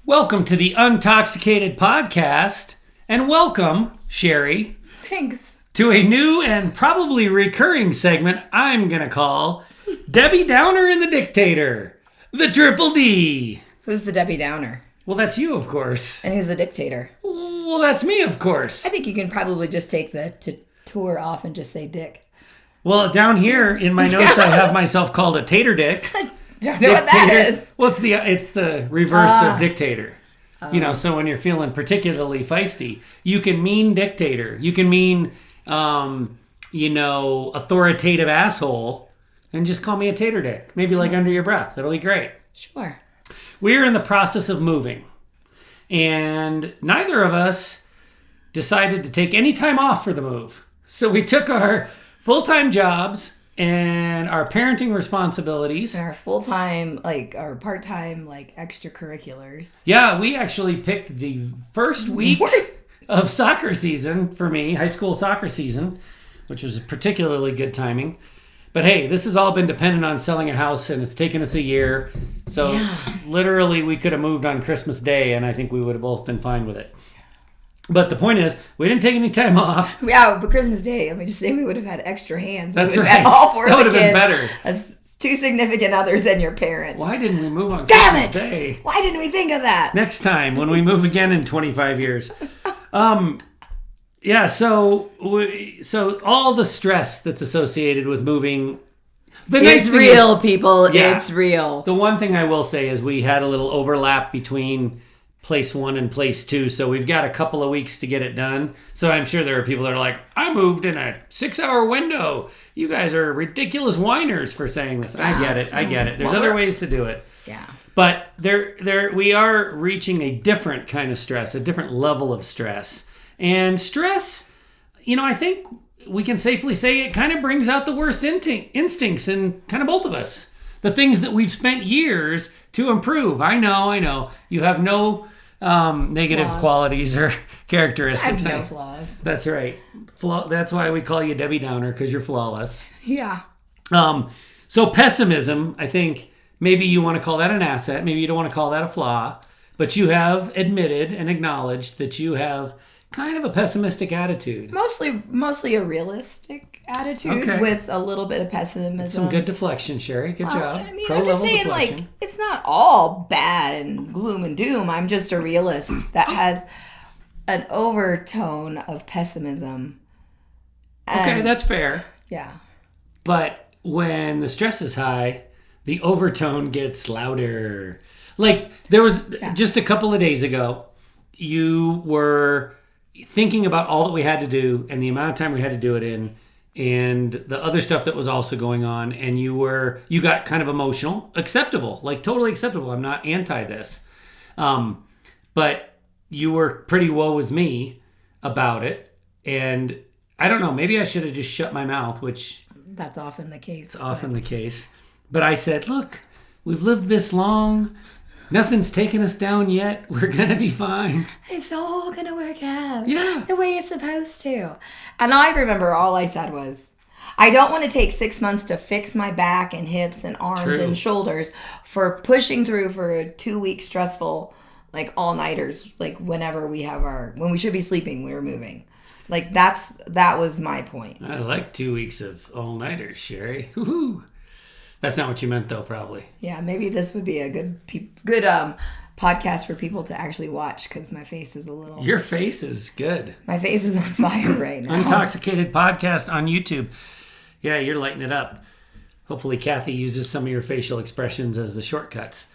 Welcome to the Untoxicated Podcast, and welcome, Sheri, Thanks. to a new and probably recurring segment I'm going to call Debbie Downer and the Dictator, the Triple D. Who's the Debbie Downer? Well, that's you, of course. And who's the dictator? Well, that's me, of course. I think you can probably just take the tour off and just say dick. Well, down here in my notes, I have myself called a tater dick. Don't know what that is. Well, it's the reverse of dictator. You know, so when you're feeling particularly feisty, you can mean dictator. You can mean, authoritative asshole, and just call me a tater dick. Maybe like under your breath. It'll be great. Sure. We're in the process of moving, and neither of us decided to take any time off for the move. So we took our full-time jobs and our parenting responsibilities. And our full-time, our part-time, extracurriculars. Yeah, we actually picked the first week of soccer season for me, high school soccer season, which was particularly good timing. But hey, this has all been dependent on selling a house, and it's taken us a year. So literally, we could have moved on Christmas Day, and I think we would have both been fine with it. But the point is, we didn't take any time off. Yeah, but Christmas Day, let me just say, we would have had extra hands. That's we would right. have had all four that of would the have been kids better. as two significant others than your parents. Why didn't we move on Damn Christmas it! Day? Why didn't we think of that? Next time, when we move again in 25 years. Yeah, so all the stress that's associated with moving. It's real, people. Yeah, it's real. The one thing I will say is we had a little overlap between place 1 and place 2, so we've got a couple of weeks to get it done. So I'm sure there are people that are like, I moved in a 6-hour window. You guys are ridiculous whiners for saying this. I get it. There's other ways to do it. Yeah. But we are reaching a different kind of stress, a different level of stress. And stress, I think we can safely say it kind of brings out the worst instincts in kind of both of us. The things that we've spent years to improve. I know. You have no negative flaws. Qualities or characteristics. I have no flaws. That's right. That's why we call you Debbie Downer, because you're flawless. Yeah. So pessimism, I think maybe you want to call that an asset. Maybe you don't want to call that a flaw. But you have admitted and acknowledged that you have kind of a pessimistic attitude. Mostly a realistic attitude with a little bit of pessimism. That's some good deflection, Sheri. Good job. I mean, I'm just saying, deflection. It's not all bad and gloom and doom. I'm just a realist that has an overtone of pessimism. Okay, that's fair. Yeah. But when the stress is high, the overtone gets louder. Like, there was just a couple of days ago, you were thinking about all that we had to do and the amount of time we had to do it in and the other stuff that was also going on, and you got kind of emotional. Acceptable, like totally acceptable. I'm not anti this. But you were pretty woe is me about it, and I don't know, maybe I should have just shut my mouth, which that's often the case. It's often the case. But I said, look, we've lived this long. Nothing's taken us down yet. We're going to be fine. It's all going to work out. Yeah. The way it's supposed to. And I remember all I said was, I don't want to take 6 months to fix my back and hips and arms and shoulders for pushing through for a 2-week stressful, all-nighters, when we should be sleeping, we were moving. That was my point. I like 2 weeks of all-nighters, Sheri. Woohoo. That's not what you meant, though, probably. Yeah, maybe this would be a good podcast for people to actually watch, because my face is a little... Your face is good. My face is on fire right now. Intoxicated Podcast on YouTube. Yeah, you're lighting it up. Hopefully Kathy uses some of your facial expressions as the shortcuts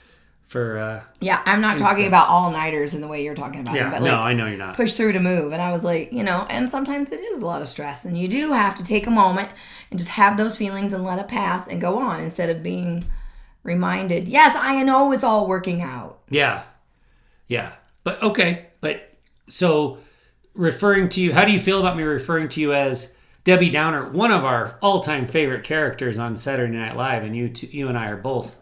for... yeah, I'm not talking about all-nighters in the way you're talking about them. But no, I know you're not. Push through to move. And I was like, and sometimes it is a lot of stress. And you do have to take a moment and just have those feelings and let it pass and go on, instead of being reminded, yes, I know it's all working out. Yeah. But okay. So referring to you, how do you feel about me referring to you as Debbie Downer, one of our all-time favorite characters on Saturday Night Live, and you and I are both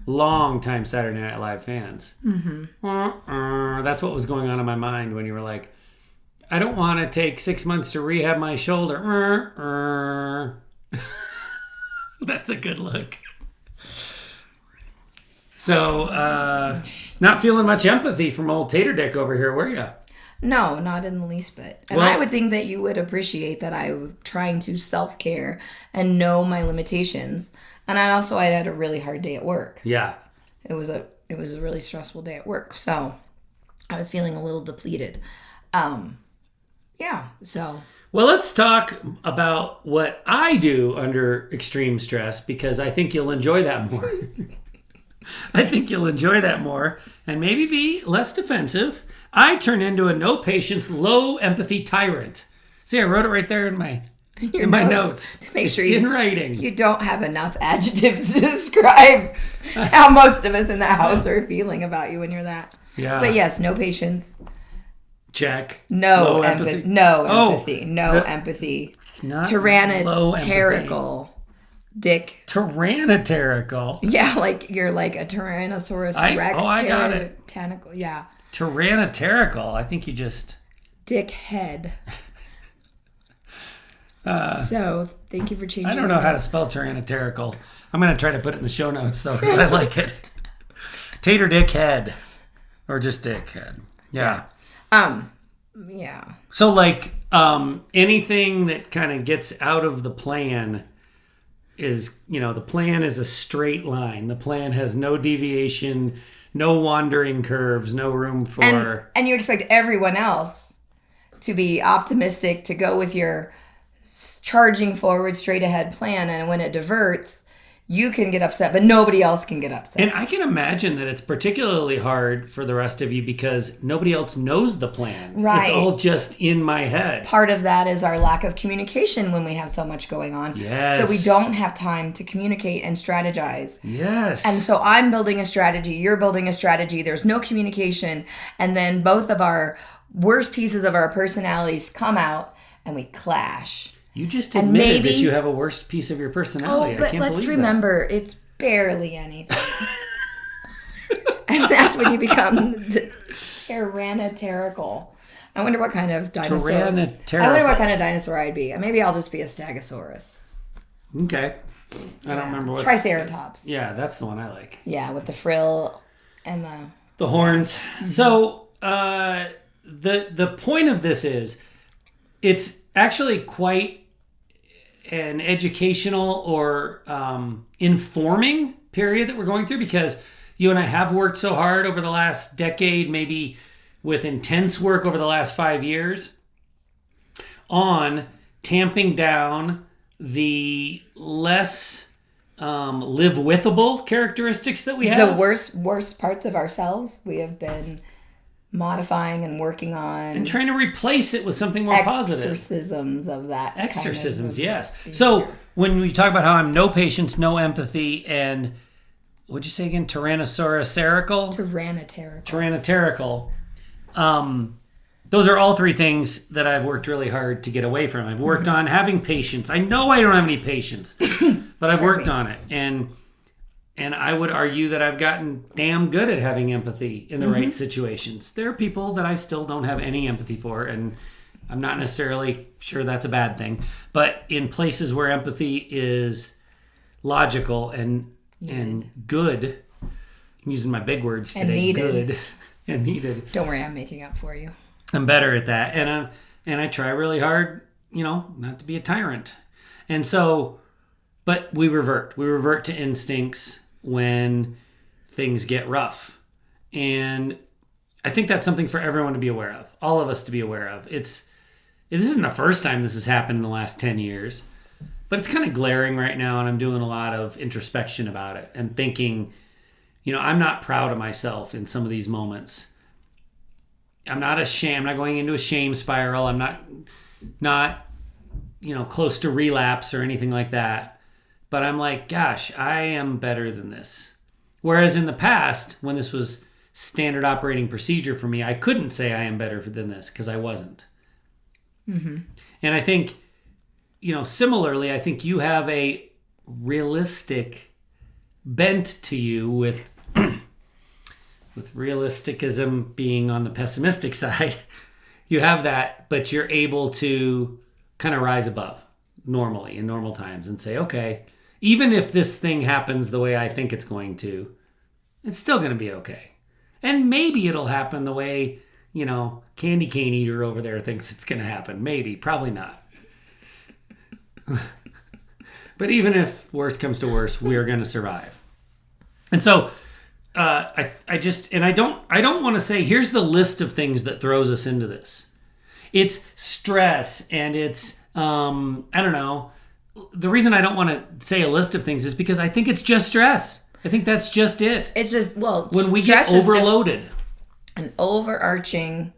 long-time Saturday Night Live fans. Mm-hmm. That's what was going on in my mind when you were like, I don't want to take 6 months to rehab my shoulder. That's a good look. So, Not feeling much empathy from old Tater Dick over here, were you? No, not in the least bit. And I would think that you would appreciate that I'm trying to self-care and know my limitations. And I had a really hard day at work. Yeah. It was a really stressful day at work. So I was feeling a little depleted. So. Well, let's talk about what I do under extreme stress, because I think you'll enjoy that more. I think you'll enjoy that more and maybe be less defensive. I turn into a no patience, low empathy tyrant. See, I wrote it right there in my notes. To make sure in writing. You don't have enough adjectives to describe how most of us in the house are feeling about you when you're that. Yeah. But yes, no patience. Check. No empathy. No empathy. No empathy. Tyrannotarical. Dick. Tyrannotarical. Yeah, like you're like a Tyrannosaurus Rex. I got it. Yeah. Tyrannotarical. I think you just... Dickhead. So, thank you for changing. I don't know how to spell tyrannotarical. I'm going to try to put it in the show notes, though, because I like it. Tater Dickhead. Or just Dickhead. Yeah. Yeah. So, like, anything that kind of gets out of the plan is, the plan is a straight line. The plan has no deviation, no wandering curves, no room for... And you expect everyone else to be optimistic, to go with your charging forward, straight ahead plan. And when it diverts, you can get upset, but nobody else can get upset. And I can imagine that it's particularly hard for the rest of you because nobody else knows the plan. Right. It's all just in my head. Part of that is our lack of communication when we have so much going on. Yes. So we don't have time to communicate and strategize. Yes. And so I'm building a strategy, you're building a strategy, there's no communication, and then both of our worst pieces of our personalities come out and we clash. You just admitted that you have a worst piece of your personality. Oh, but let's remember, it's barely anything. And that's when you become the tyrannotarical. I wonder what kind of dinosaur. I wonder what kind of dinosaur I'd be. Maybe I'll just be a stegosaurus. Okay. I don't remember what. Triceratops. Yeah, that's the one I like. Yeah, with the frill and the horns. Mm-hmm. So the point of this is, it's actually quite an educational or informing period that we're going through, because you and I have worked so hard over the last decade, maybe with intense work over the last 5 years, on tamping down the less live-withable characteristics that we have. The worst parts of ourselves we have been modifying and working on. And trying to replace it with something more positive. Exorcisms of that. Exorcisms, yes. So when we talk about how I'm no patience, no empathy, and what'd you say again? Tyrannotarical? Tyrannotarical. Those are all three things that I've worked really hard to get away from. I've worked on having patience. I know I don't have any patience, but I've worked on it. And I would argue that I've gotten damn good at having empathy in the right situations. There are people that I still don't have any empathy for, and I'm not necessarily sure that's a bad thing. But in places where empathy is logical and good, I'm using my big words today. And needed. Good and needed. Don't worry, I'm making up for you. I'm better at that, and I try really hard, not to be a tyrant. And so, but we revert to instincts when things get rough. And I think that's something for everyone to be aware of, all of us to be aware of. This isn't the first time this has happened in the last 10 years, but it's kind of glaring right now, and I'm doing a lot of introspection about it and thinking, I'm not proud of myself in some of these moments. I'm not ashamed. I'm not going into a shame spiral. I'm not close to relapse or anything like that. But I'm like, gosh, I am better than this. Whereas in the past, when this was standard operating procedure for me, I couldn't say I am better than this because I wasn't. Mm-hmm. And I think, similarly, I think you have a realistic bent to you with realisticism being on the pessimistic side. You have that, but you're able to kind of rise above normally in normal times and say, okay, even if this thing happens the way I think it's going to, it's still going to be okay. And maybe it'll happen the way, Candy Cane Eater over there thinks it's going to happen. Maybe. Probably not. But even if worse comes to worse, we are going to survive. And so I don't want to say, here's the list of things that throws us into this. It's stress and it's, I don't know. The reason I don't want to say a list of things is because I think it's just stress. I think that's just it. It's just, when we get overloaded. An overarching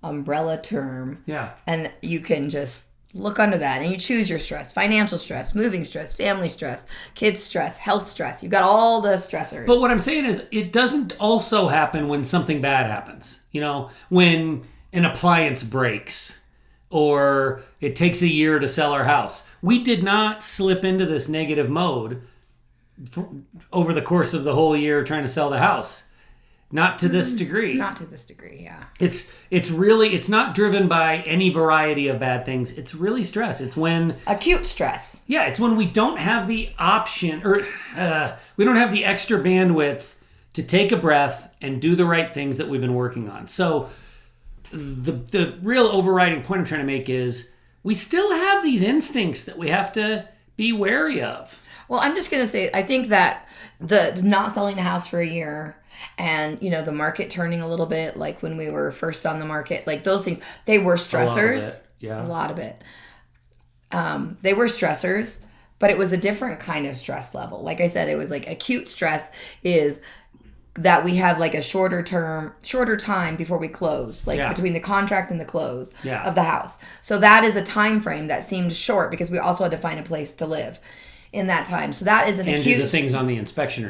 umbrella term. Yeah. And you can just look under that and you choose your stress: financial stress, moving stress, family stress, kids stress, health stress. You've got all the stressors. But what I'm saying is, it doesn't also happen when something bad happens. When an appliance breaks or it takes a year to sell our house. We did not slip into this negative mode over the course of the whole year trying to sell the house. Not to this degree. Not to this degree, yeah. It's not driven by any variety of bad things. It's really stress. It's when... acute stress. Yeah, it's when we don't have the option, or we don't have the extra bandwidth to take a breath and do the right things that we've been working on. So the real overriding point I'm trying to make is we still have these instincts that we have to be wary of. Well, I'm just going to say, I think that the not selling the house for a year and, the market turning a little bit, like when we were first on the market, like those things, they were stressors. A lot of it. They were stressors, but it was a different kind of stress level. Like I said, it was like acute stress is that we have like a shorter time before we close, like between the contract and the close of the house. So that is a time frame that seemed short because we also had to find a place to live in that time. So that is an acute... And do the things on the inspection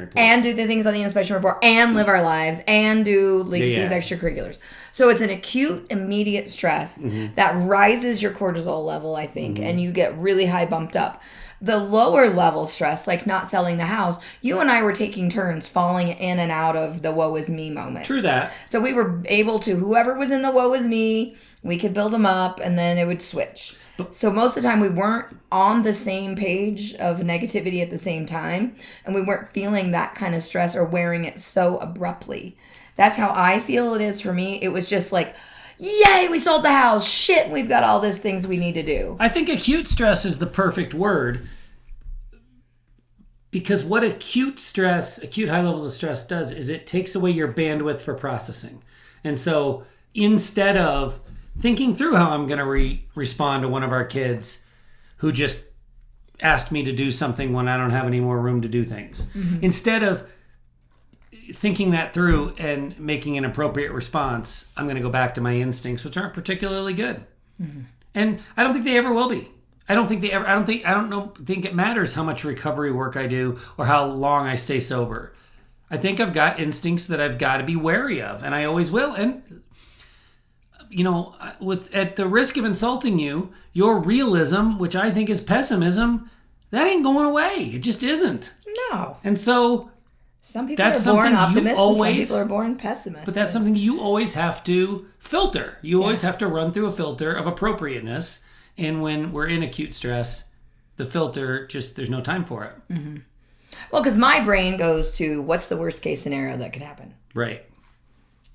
report. And live our lives and do these extracurriculars. So it's an acute, immediate stress that rises your cortisol level, I think, and you get really high bumped up. The lower level stress, like not selling the house, you and I were taking turns falling in and out of the woe is me moments. True that. So we were able to, whoever was in the woe is me, we could build them up and then it would switch. So most of the time we weren't on the same page of negativity at the same time, and we weren't feeling that kind of stress or wearing it so abruptly. That's how I feel it is for me. It was just like, yay, we sold the house. Shit, we've got all these things we need to do. I think acute stress is the perfect word, because what acute high levels of stress does is it takes away your bandwidth for processing. And so instead of thinking through how I'm going to respond to one of our kids who just asked me to do something when I don't have any more room to do things, instead of thinking that through and making an appropriate response, I'm going to go back to my instincts, which aren't particularly good. And I don't think they ever will be. I don't think it matters how much recovery work I do or how long I stay sober. I think I've got instincts that I've got to be wary of, and I always will. And at the risk of insulting you, your realism, which I think is pessimism, that ain't going away. It just isn't. No. And so some people are born optimists and some people are born pessimists. But that's something you always have to filter. You always have to run through a filter of appropriateness. And when we're in acute stress, the filter there's no time for it. Well, because my brain goes to what's the worst case scenario that could happen? Right.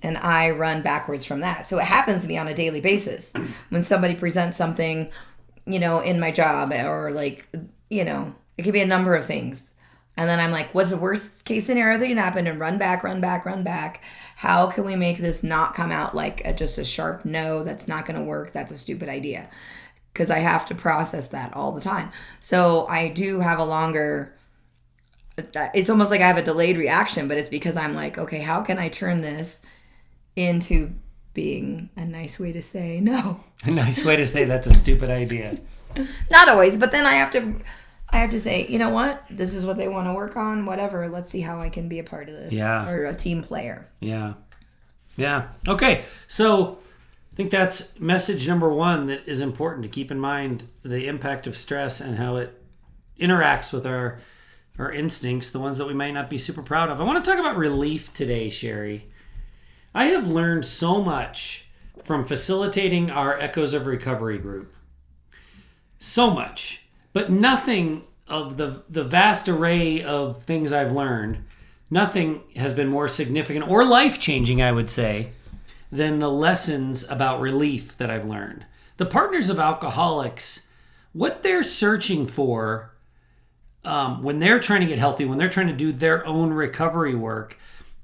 And I run backwards from that. So it happens to me on a daily basis. When somebody presents something, in my job or it could be a number of things. And then I'm like, what's the worst case scenario that can happen? And run back. How can we make this not come out like just a sharp no, that's not going to work. That's a stupid idea. Because I have to process that all the time. So I do have it's almost like I have a delayed reaction, but it's because I'm like, okay, how can I turn this into being a nice way to say no? A nice way to say that's a stupid idea. Not always, but then I have to say, you know what? This is what they want to work on, whatever. Let's see how I can be a part of this. Yeah. Or a team player. Yeah. Okay. So I think that's message number one that is important to keep in mind: the impact of stress and how it interacts with our instincts, the ones that we might not be super proud of. I want to talk about relief today, Sheri. I have learned so much from facilitating our Echoes of Recovery group. So much. But nothing of the vast array of things I've learned nothing has been more significant or life-changing, I would say, than the lessons about relief that I've learned. The partners of alcoholics, what they're searching for when they're trying to get healthy, when they're trying to do their own recovery work,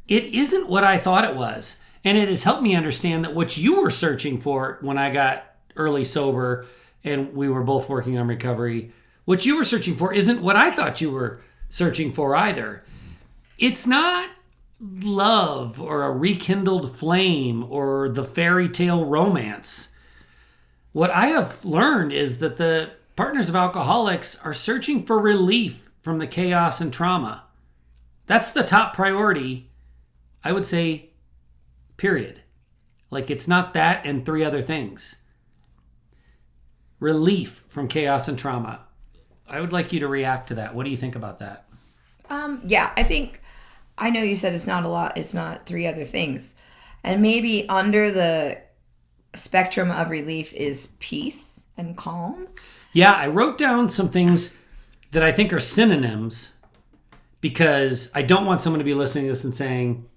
it isn't what I thought it was. And it has helped me understand that what you were searching for when I got early sober and we were both working on recovery, what you were searching for isn't what I thought you were searching for either. It's not love or a rekindled flame or the fairy tale romance. What I have learned is that the partners of alcoholics are searching for relief from the chaos and trauma. That's the top priority, I would say, period. Like, it's not that and 3 other things. Relief from chaos and trauma. I would like you to react to that. What do you think about that? Yeah, I know you said it's not a lot. It's not 3 other things. And maybe under the spectrum of relief is peace and calm. Yeah, I wrote down some things that I think are synonyms because I don't want someone to be listening to this and saying,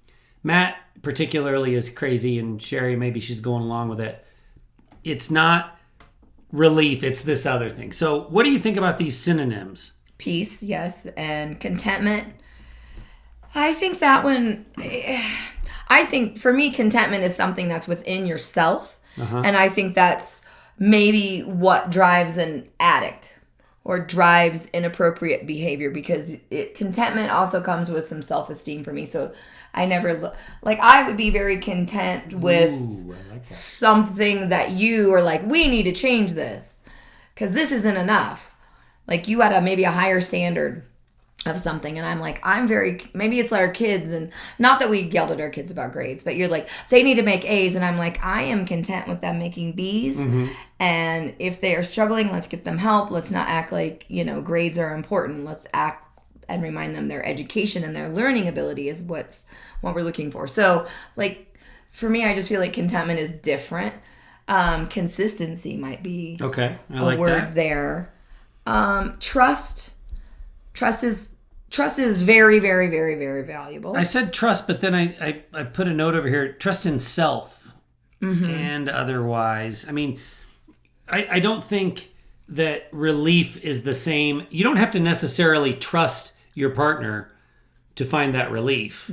Matt particularly is crazy and Sheri, maybe she's going along with it. It's not relief, it's this other thing. So what do you think about these synonyms? Peace, yes, and contentment. I think that one, I think for me, contentment is something that's within yourself. And I think that's maybe what drives an addict or drives inappropriate behavior, because contentment also comes with some self-esteem for me. So I never I would be very content with something that you are like, we need to change this because this isn't enough. Like, you had maybe a higher standard of something, and I'm like, maybe it's our kids, and not that we yelled at our kids about grades, but you're like, they need to make A's, and I'm like, I am content with them making B's. And if they are struggling, let's get them help. Let's not act like, grades are important. Let's act and remind them their education and their learning ability is what we're looking for. So, for me, I just feel like contentment is different. Consistency might be okay. I like a word that. there. Trust is very, very, very, very valuable. I said trust, but then I put a note over here, trust in self and otherwise. I mean, I don't think that relief is the same. You don't have to necessarily trust your partner to find that relief.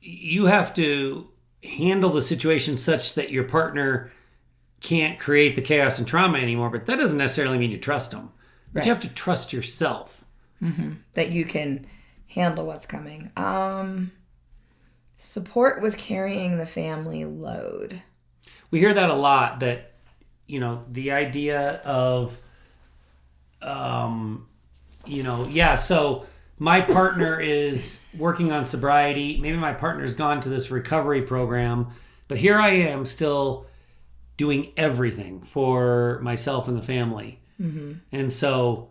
You have to handle the situation such that your partner can't create the chaos and trauma anymore, but that doesn't necessarily mean you trust them. But Right. you have to trust yourself. That you can handle what's coming. Support with carrying the family load. We hear that a lot, that, the idea of, so my partner is working on sobriety. Maybe my partner's gone to this recovery program, but here I am still doing everything for myself and the family. And so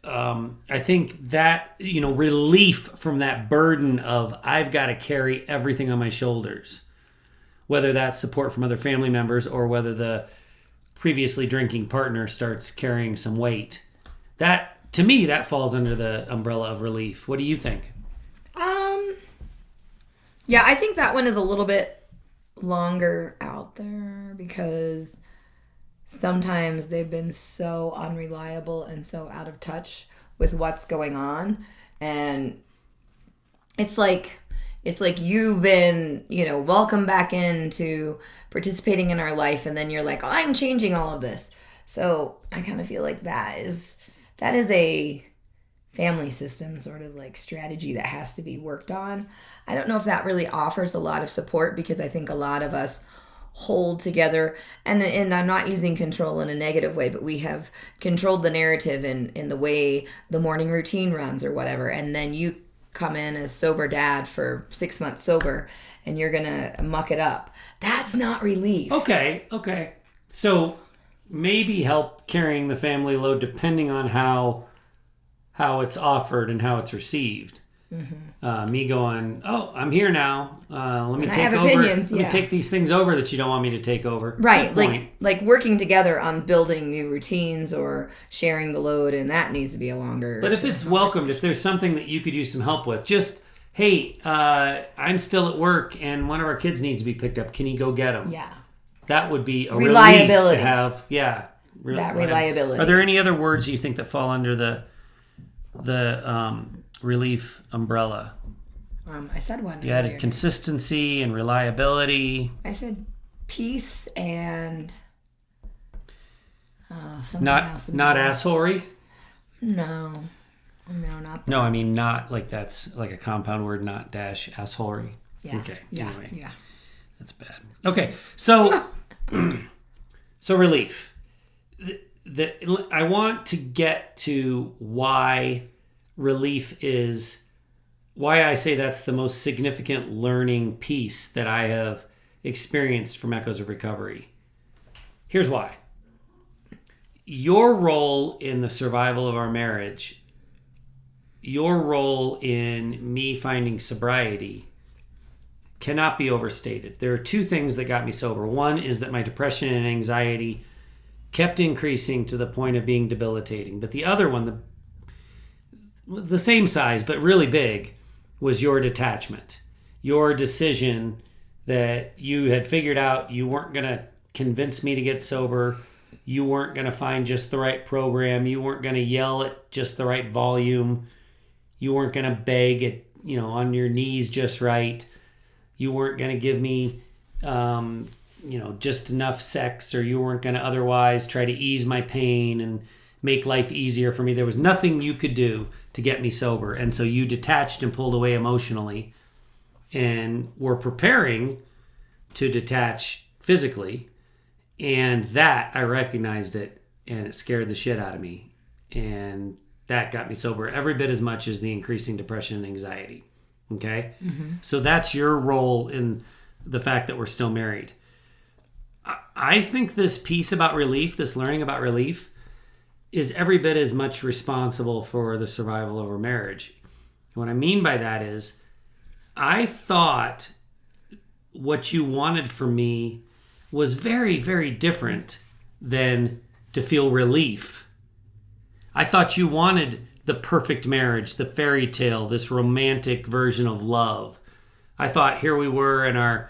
I think that, relief from that burden of I've got to carry everything on my shoulders, whether that's support from other family members or whether the previously drinking partner starts carrying some weight. That, to me, that falls under the umbrella of relief. What do you think? Yeah, I think that one is a little bit longer out there because sometimes they've been so unreliable and so out of touch with what's going on. And it's like you've been, welcome back into participating in our life. And then you're like, oh, I'm changing all of this. So I kind of feel like that is a family system sort of strategy that has to be worked on. I don't know if that really offers a lot of support, because I think a lot of us hold together, and I'm not using control in a negative way, but we have controlled the narrative in the way the morning routine runs or whatever, and then you come in as sober dad for 6 months sober and you're gonna muck it up. That's not relief. Okay. So maybe help carrying the family load depending on how it's offered and how it's received. Me going, oh, I'm here now. Let me take over. Let me take these things over that you don't want me to take over. Right, like working together on building new routines or sharing the load, and that needs to be a longer. But if it's welcomed, if there's something that you could use some help with, just hey, I'm still at work and one of our kids needs to be picked up. Can you go get them? Yeah. That would be a reliability relief to have. Yeah. That reliability. Are there any other words you think that fall under the relief umbrella? I said one. You added consistency and reliability. I said peace and something else. Not assholery? No, not that. No, I mean not like that's like a compound word, not dash assholery. Yeah. Okay. Yeah. Anyway, Yeah. that's bad. Okay, so so relief. I want to get to why relief is. Why I say that's the most significant learning piece that I have experienced from Echoes of Recovery. Here's why. Your role in the survival of our marriage, your role in me finding sobriety cannot be overstated. There are two things that got me sober. One is that my depression and anxiety kept increasing to the point of being debilitating. But the other one, the same size but really big, was your detachment. Your decision that you had figured out you weren't going to convince me to get sober. You weren't going to find just the right program. You weren't going to yell at just the right volume. You weren't going to beg it, on your knees just right. You weren't going to give me, just enough sex, or you weren't going to otherwise try to ease my pain and make life easier for me. There was nothing you could do to get me sober. And so you detached and pulled away emotionally and were preparing to detach physically. And that, I recognized it, and it scared the shit out of me. And that got me sober every bit as much as the increasing depression and anxiety. Okay? Mm-hmm. So that's your role in the fact that we're still married. I think this piece about relief, this learning about relief, is every bit as much responsible for the survival of our marriage. What I mean by that is, I thought what you wanted from me was very, very different than to feel relief. I thought you wanted the perfect marriage, the fairy tale, this romantic version of love. I thought here we were in our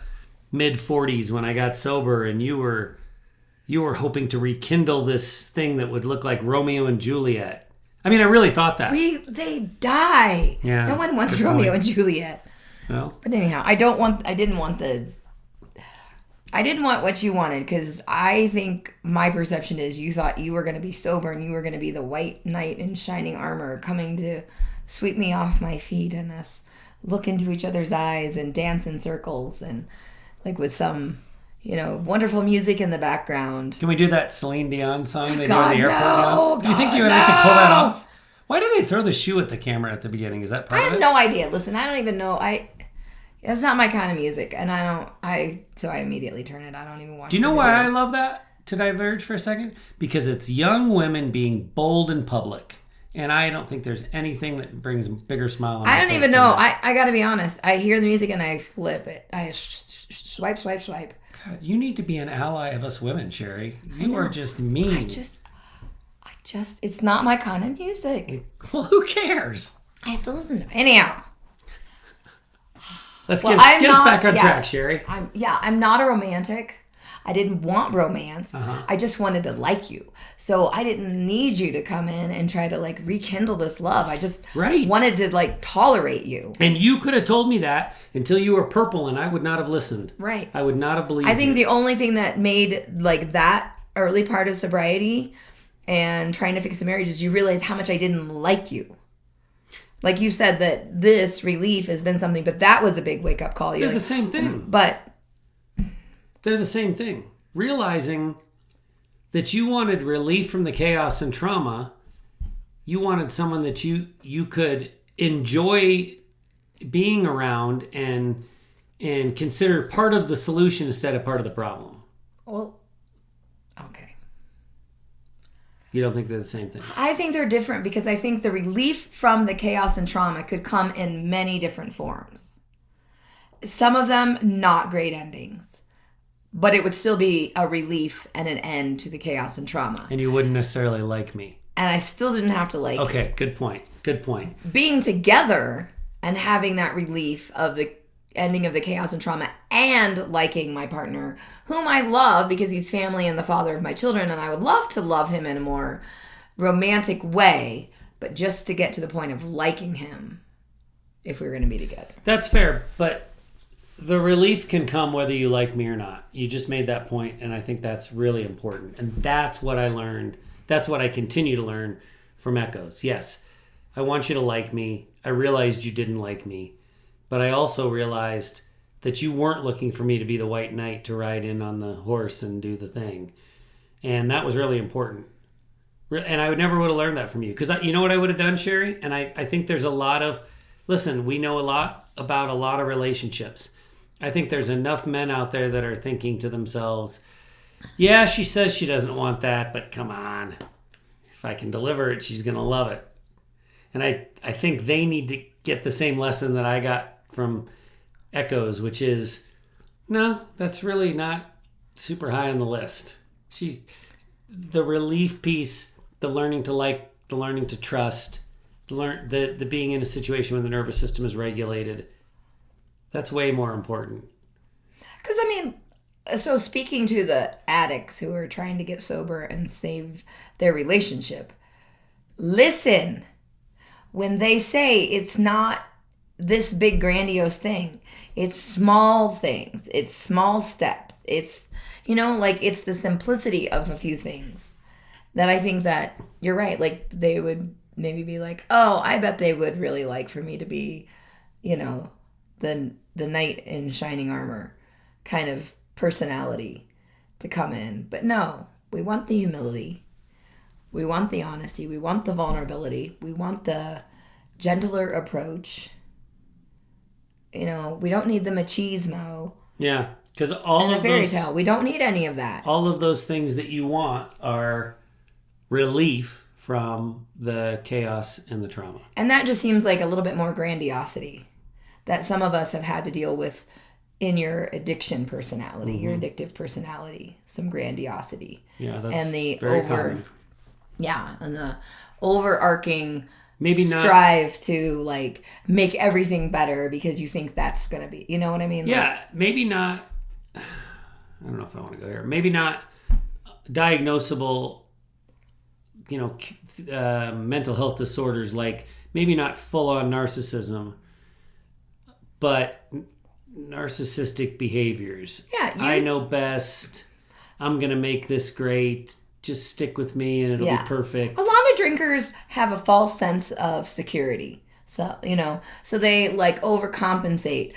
mid-40s when I got sober, and you were hoping to rekindle this thing that would look like Romeo and Juliet. I mean, I really thought that. They die. Yeah. No one wants Romeo and Juliet. No. But anyhow, I didn't want what you wanted, because I think my perception is you thought you were going to be sober and you were going to be the white knight in shining armor coming to sweep me off my feet and us look into each other's eyes and dance in circles and like with some, wonderful music in the background. Can we do that Celine Dion song they God, do in the airport now? Do you think you and I could pull that off? Why do they throw the shoe at the camera at the beginning? Is that part of it? I have no idea. Listen, I don't even know. It's not my kind of music, and so I immediately turn it. I don't even watch. Do you know why I love that? To diverge for a second? Because it's young women being bold in public. And I don't think there's anything that brings a bigger smile on my face. I don't even know. I got to be honest. I hear the music and I flip it. I swipe. God, you need to be an ally of us women, Sheri. You are just mean. I just, it's not my kind of music. Well, who cares? I have to listen to it. Anyhow. Let's get us back on track, Sheri. I'm not a romantic. I didn't want romance. I just wanted to like you. So I didn't need you to come in and try to like rekindle this love. I just wanted to like tolerate you. And you could have told me that until you were purple and I would not have listened. Right. I would not have believed I think the only thing that made like that early part of sobriety and trying to fix the marriage is you realize how much I didn't like you. Like you said that this relief has been something, but that was a big wake up call. They're the same thing. But they're the same thing. Realizing that you wanted relief from the chaos and trauma, you wanted someone that you could enjoy being around and consider part of the solution instead of part of the problem. Well, okay. You don't think they're the same thing? I think they're different because I think the relief from the chaos and trauma could come in many different forms. Some of them not great endings. But it would still be a relief and an end to the chaos and trauma. And you wouldn't necessarily like me. And I still didn't have to like Okay, good point. Good point. Being together and having that relief of the ending of the chaos and trauma and liking my partner, whom I love because he's family and the father of my children, and I would love to love him in a more romantic way, but just to get to the point of liking him if we were going to be together. That's fair, but the relief can come whether you like me or not. You just made that point, and I think that's really important. And that's what I learned. That's what I continue to learn from Echoes. Yes, I want you to like me. I realized you didn't like me. But I also realized that you weren't looking for me to be the white knight to ride in on the horse and do the thing. And that was really important. And I never would have learned that from you. Because you know what I would have done, Sheri? And I think there's a lot of... Listen, we know a lot about a lot of relationships. I think there's enough men out there that are thinking to themselves, yeah, she says she doesn't want that, but come on. If I can deliver it, she's going to love it. And I think they need to get the same lesson that I got from Echoes, which is, no, that's really not super high on the list. The relief piece, the learning to like, the learning to trust, the being in a situation where the nervous system is regulated, that's way more important. Because, I mean, so speaking to the addicts who are trying to get sober and save their relationship, listen when they say it's not this big grandiose thing. It's small things. It's small steps. It's, like it's the simplicity of a few things that I think that you're right. Like they would maybe be like, oh, I bet they would really like for me to be, the knight in shining armor kind of personality to come in. But no, we want the humility. We want the honesty. We want the vulnerability. We want the gentler approach. We don't need the machismo. Yeah, because all of the fairy tale. We don't need any of that. All of those things that you want are relief from the chaos and the trauma. And that just seems like a little bit more grandiosity that some of us have had to deal with in your addiction personality, your addictive personality, some grandiosity. Yeah, that's and the very common. Yeah, and the overarching maybe not strive to like make everything better because you think that's going to be, you know what I mean? Yeah, maybe not, I don't know if I want to go here. Maybe not diagnosable, mental health disorders, like maybe not full-on narcissism, but narcissistic behaviors. Yeah. I know best. I'm going to make this great. Just stick with me and it'll be perfect. A lot of drinkers have a false sense of security. So, so they like overcompensate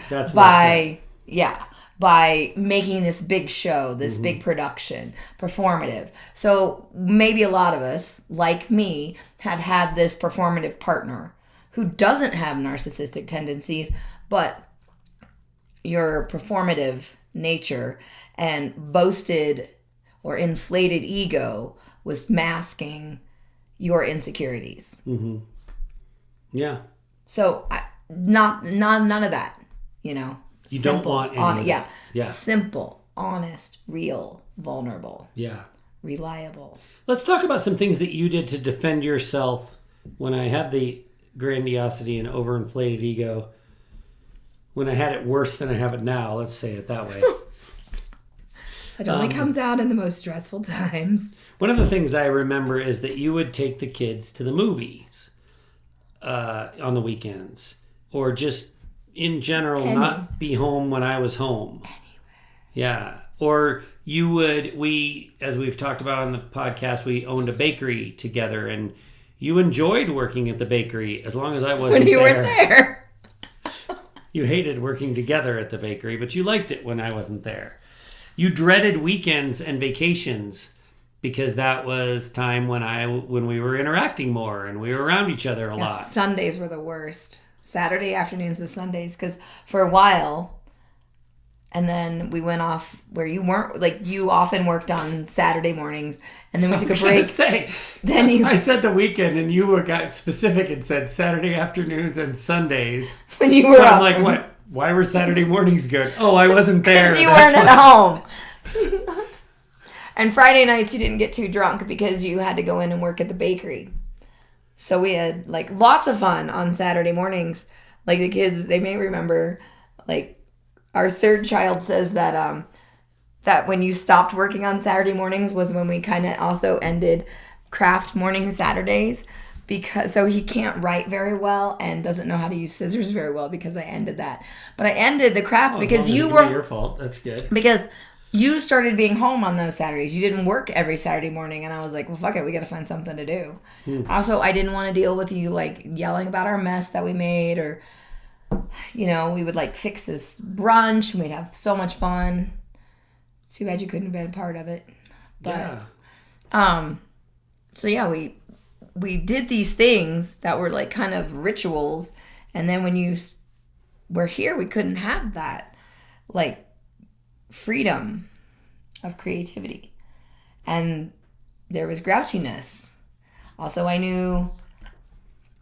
by making this big show, this big production, performative. So maybe a lot of us, like me, have had this performative partner who doesn't have narcissistic tendencies, but your performative nature and boasted or inflated ego was masking your insecurities. Mm-hmm. Yeah. So none of that, You simple, don't want any of that. Yeah. Simple, honest, real, vulnerable. Yeah. Reliable. Let's talk about some things that you did to defend yourself when I had the grandiosity and overinflated ego. When I had it worse than I have it now, let's say it that way. It only comes out in the most stressful times. One of the things I remember is that you would take the kids to the movies on the weekends, or just in general not be home when I was home. Anyway. Yeah. Or you would, as we've talked about on the podcast, we owned a bakery together, and you enjoyed working at the bakery as long as I wasn't there. When you weren't there. You hated working together at the bakery, but you liked it when I wasn't there. You dreaded weekends and vacations because that was time when we were interacting more and we were around each other a lot. Sundays were the worst. Saturday afternoons to Sundays, because for a while, and then we went off where you weren't, like you often worked on Saturday mornings, and then we took a break. I said the weekend, and you got specific and said Saturday afternoons and Sundays. When you were so I'm like, what? Why were Saturday mornings good? Oh, I wasn't there. Because you weren't at home. And Friday nights you didn't get too drunk because you had to go in and work at the bakery. So we had like lots of fun on Saturday mornings, Like the kids, they may remember, like our third child says that that when you stopped working on Saturday mornings was when we kind of also ended craft morning Saturdays, because so he can't write very well and doesn't know how to use scissors very well because I ended that. But I ended the craft because you were your fault. That's good. Because you started being home on those Saturdays. You didn't work every Saturday morning, and I was like, well, fuck it, we got to find something to do. Also, I didn't want to deal with you like yelling about our mess that we made, or we would like fix this brunch and we'd have so much fun. It's too bad you couldn't have been a part of it. But so yeah, we did these things that were like kind of rituals, and then when you were here, we couldn't have that like freedom of creativity, and there was grouchiness. Also, I knew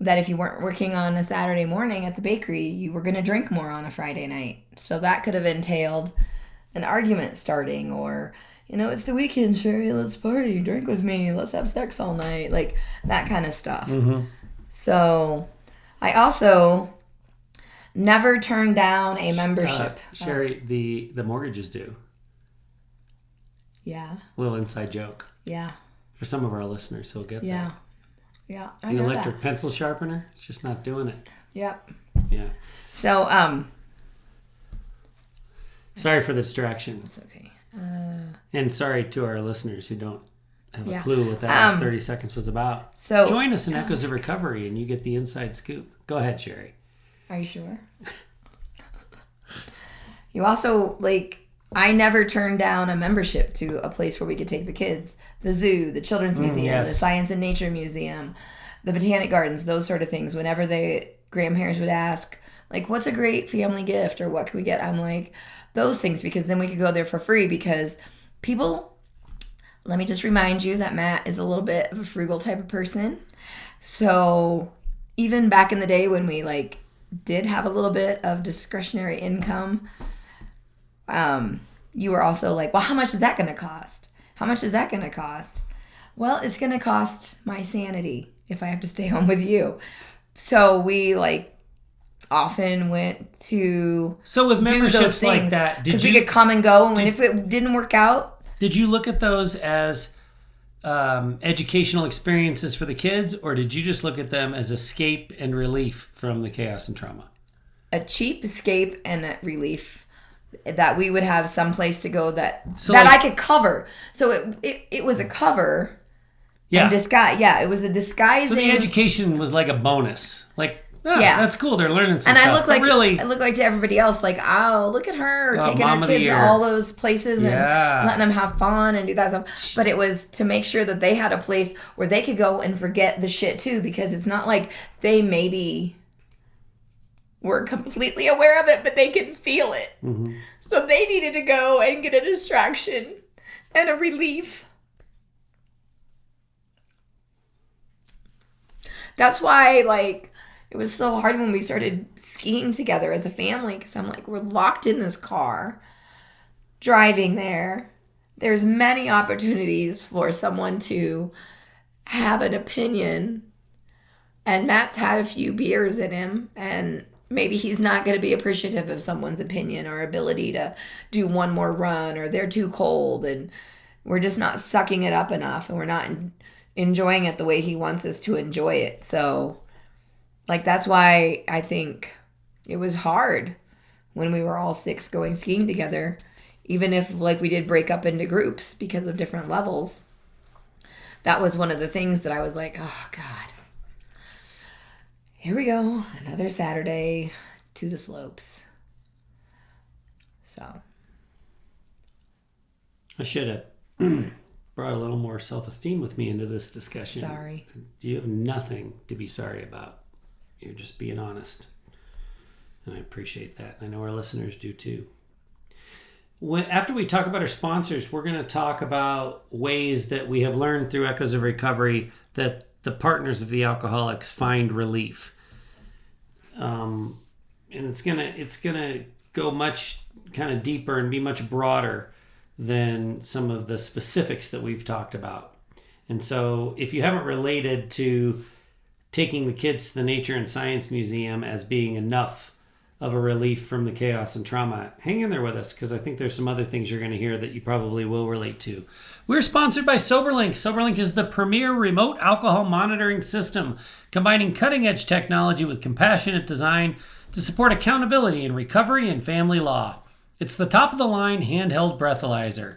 that if you weren't working on a Saturday morning at the bakery, you were going to drink more on a Friday night, so that could have entailed an argument starting, or it's the weekend, Sheri, let's party, drink with me, let's have sex all night, like that kind of stuff. So I also never turned down a membership. Sheri, the mortgage is due. Yeah. A little inside joke. Yeah. For some of our listeners who'll get that. Yeah. The electric pencil sharpener, it's just not doing it. Yep. Yeah. So, sorry for the distraction. It's okay. And sorry to our listeners who don't have a clue what that last 30 seconds was about. So join us in Echoes of Recovery and you get the inside scoop. Go ahead, Sheri. Are you sure? You also, I never turned down a membership to a place where we could take the kids. The zoo, the children's museum, the science and nature museum, the botanic gardens, those sort of things. Whenever the grandparents would ask, what's a great family gift or what can we get? I'm like, those things, because then we could go there for free, because people, let me just remind you that Matt is a little bit of a frugal type of person. So even back in the day when we did have a little bit of discretionary income, you were also like, well, how much is that going to cost? How much is that going to cost? Well, it's going to cost my sanity if I have to stay home with you. So we often went to with memberships like that, because we could come and go, and if it didn't work out, did you look at those as educational experiences for the kids, or did you just look at them as escape and relief from the chaos and trauma? A cheap escape and a relief, that we would have some place to go that I could cover. So it was a cover. Yeah. And disguise. Yeah, it was a disguising. So the education was like a bonus. That's cool. They're learning some stuff. And I look like to everybody else, oh, look at her taking her kids to all those places and letting them have fun and do that stuff. But it was to make sure that they had a place where they could go and forget the shit too, because it's not like they maybe were completely aware of it, but they could feel it. Mm-hmm. So they needed to go and get a distraction and a relief. That's why, it was so hard when we started skiing together as a family, because I'm we're locked in this car, driving there. There's many opportunities for someone to have an opinion, and Matt's had a few beers in him, and maybe he's not going to be appreciative of someone's opinion or ability to do one more run, or they're too cold, and we're just not sucking it up enough, and we're not enjoying it the way he wants us to enjoy it. So that's why I think it was hard when we were all 6 going skiing together, even if we did break up into groups because of different levels. That was one of the things that I was like, oh God, here we go, another Saturday to the slopes. So I should have brought a little more self-esteem with me into this discussion. Sorry. You have nothing to be sorry about. You're just being honest. And I appreciate that. I know our listeners do too. After we talk about our sponsors, we're going to talk about ways that we have learned through Echoes of Recovery that the partners of the alcoholics find relief. And it's gonna go much kind of deeper and be much broader than some of the specifics that we've talked about. And so if you haven't related to taking the kids to the Nature and Science Museum as being enough of a relief from the chaos and trauma. Hang in there with us, because I think there's some other things you're going to hear that you probably will relate to. We're sponsored by SoberLink. SoberLink is the premier remote alcohol monitoring system, combining cutting-edge technology with compassionate design to support accountability in recovery and family law. It's the top-of-the-line handheld breathalyzer.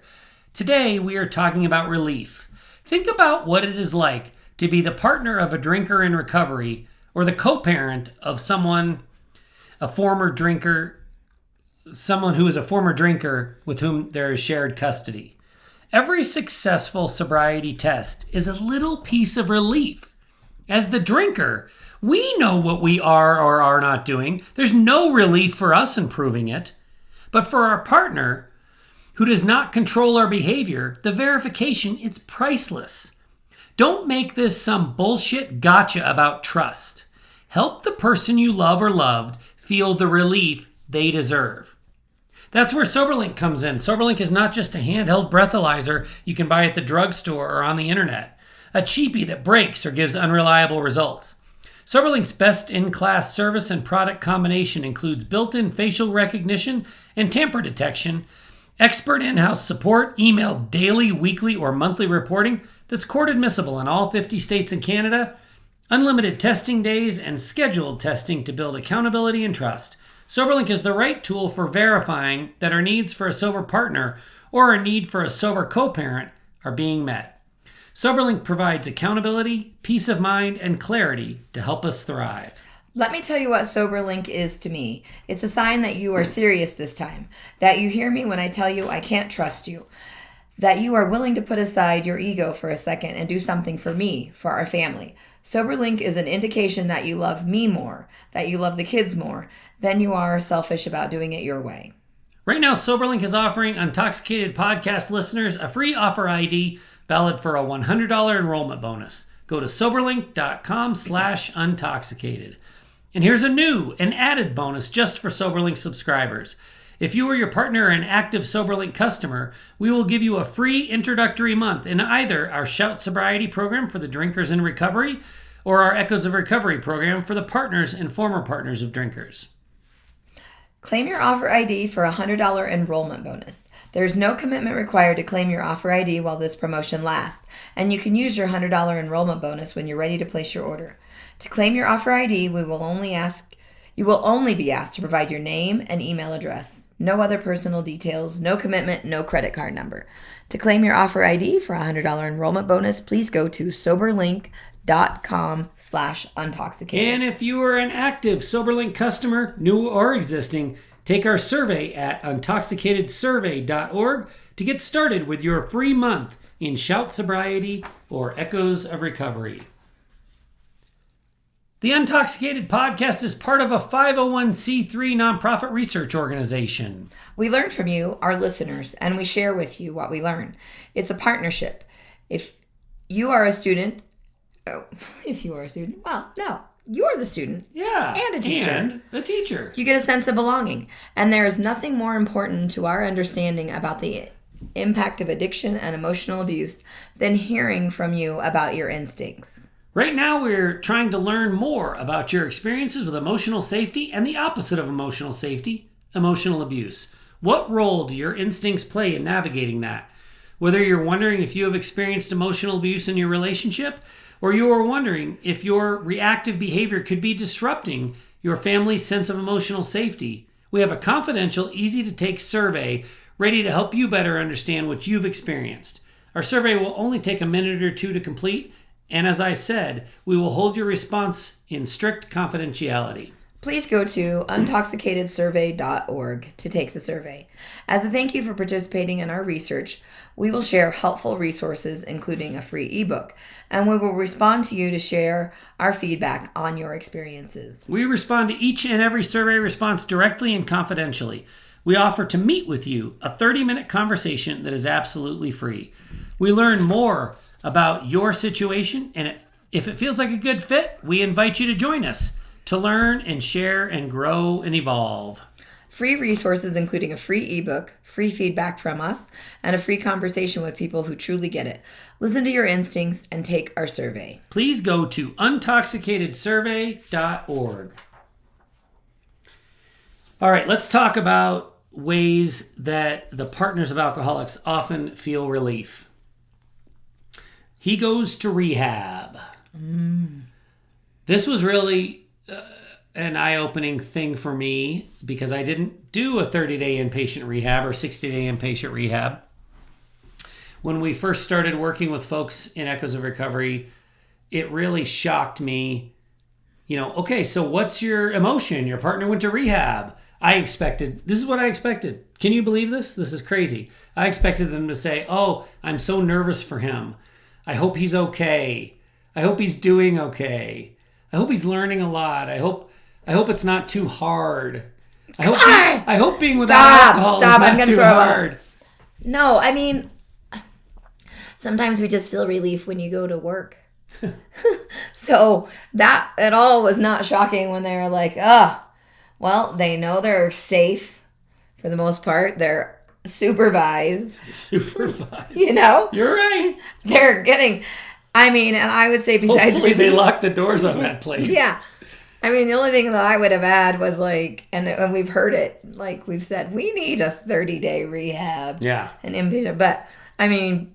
Today, we are talking about relief. Think about what it is like to be the partner of a drinker in recovery or the co-parent of someone who is a former drinker with whom there is shared custody. Every successful sobriety test is a little piece of relief. As the drinker, we know what we are or are not doing. There's no relief for us in proving it. But for our partner, who does not control our behavior, the verification is priceless. Don't make this some bullshit gotcha about trust. Help the person you love or loved feel the relief they deserve. That's where SoberLink comes in. SoberLink is not just a handheld breathalyzer you can buy at the drugstore or on the internet, a cheapie that breaks or gives unreliable results. SoberLink's best-in-class service and product combination includes built-in facial recognition and tamper detection, expert in-house support, emailed daily, weekly, or monthly reporting that's court admissible in all 50 states and Canada, unlimited testing days, and scheduled testing to build accountability and trust. SoberLink is the right tool for verifying that our needs for a sober partner or our need for a sober co-parent are being met. SoberLink provides accountability, peace of mind, and clarity to help us thrive. Let me tell you what SoberLink is to me. It's a sign that you are serious this time, that you hear me when I tell you I can't trust you, that you are willing to put aside your ego for a second and do something for me, for our family. SoberLink is an indication that you love me more, that you love the kids more, than you are selfish about doing it your way. Right now, SoberLink is offering Untoxicated podcast listeners a free offer ID valid for a $100 enrollment bonus. Go to soberlink.com/untoxicated. And here's a new and added bonus just for SoberLink subscribers. If you or your partner are an active SoberLink customer, we will give you a free introductory month in either our Shout Sobriety program for the drinkers in recovery or our Echoes of Recovery program for the partners and former partners of drinkers. Claim your offer ID for a $100 enrollment bonus. There's no commitment required to claim your offer ID while this promotion lasts, and you can use your $100 enrollment bonus when you're ready to place your order. To claim your offer ID, you will only be asked to provide your name and email address. No other personal details, no commitment, no credit card number. To claim your offer ID for a $100 enrollment bonus, please go to soberlink.com/untoxicated. And if you are an active SoberLink customer, new or existing, take our survey at untoxicatedsurvey.org to get started with your free month in Shout Sobriety or Echoes of Recovery. The Untoxicated podcast is part of a 501c3 nonprofit research organization. We learn from you, our listeners, and we share with you what we learn. It's a partnership. If you are a student, well, no, you're the student. Yeah. And a teacher. And a teacher. You get a sense of belonging. And there is nothing more important to our understanding about the impact of addiction and emotional abuse than hearing from you about your instincts. Right now, we're trying to learn more about your experiences with emotional safety and the opposite of emotional safety, emotional abuse. What role do your instincts play in navigating that? Whether you're wondering if you have experienced emotional abuse in your relationship, or you are wondering if your reactive behavior could be disrupting your family's sense of emotional safety, we have a confidential, easy-to-take survey ready to help you better understand what you've experienced. Our survey will only take a minute or two to complete, and as I said, we will hold your response in strict confidentiality. Please go to untoxicatedsurvey.org to take the survey. As a thank you for participating in our research, we will share helpful resources, including a free ebook, and we will respond to you to share our feedback on your experiences. We respond to each and every survey response directly and confidentially. We offer to meet with you, a 30-minute conversation that is absolutely free. We learn more about your situation, and if it feels like a good fit, we invite you to join us to learn and share and grow and evolve. Free resources, including a free ebook, free feedback from us, and a free conversation with people who truly get it. Listen to your instincts and take our survey. Please go to untoxicatedsurvey.org. All right, let's talk about ways that the partners of alcoholics often feel relief. He goes to rehab. This was really an eye-opening thing for me because I didn't do a 30-day inpatient rehab or 60-day inpatient rehab. When we first started working with folks in Echoes of Recovery, it really shocked me. Okay, so what's your emotion? Your partner went to rehab. This is what I expected. Can you believe this? This is crazy. I expected them to say, oh, I'm so nervous for him. I hope he's okay. I hope he's doing okay. I hope he's learning a lot. I hope it's not too hard. I hope being without alcohol is not too hard. No, I mean, sometimes we just feel relief when you go to work. So that at all was not shocking when they were like, well, they know they're safe for the most part. They're supervised. You're right. They're getting, and I would say besides hopefully they lock the doors on that place. Yeah. The only thing that I would have had was and we've heard it, we've said, we need a 30-day rehab. Yeah. An inpatient. But,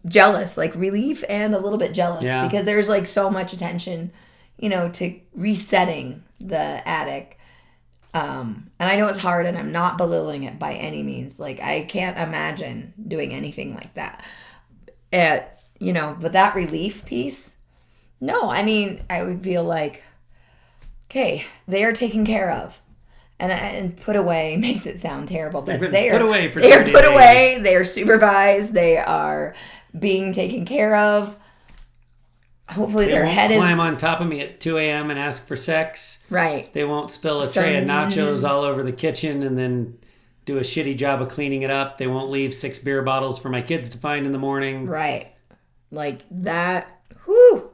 jealous, relief and a little bit jealous. Yeah. Because there's, so much attention, to resetting the addict. And I know it's hard and I'm not belittling it by any means. I can't imagine doing anything like that. But that relief piece, no, I would feel like, okay, they are taken care of. And put away makes it sound terrible, but they are put away for 30 days. They are put away, they are supervised, they are being taken care of. Hopefully their head is... They won't climb on top of me at 2 a.m. and ask for sex. Right. They won't spill a tray of nachos all over the kitchen and then do a shitty job of cleaning it up. They won't leave 6 beer bottles for my kids to find in the morning. Right. That. Whew.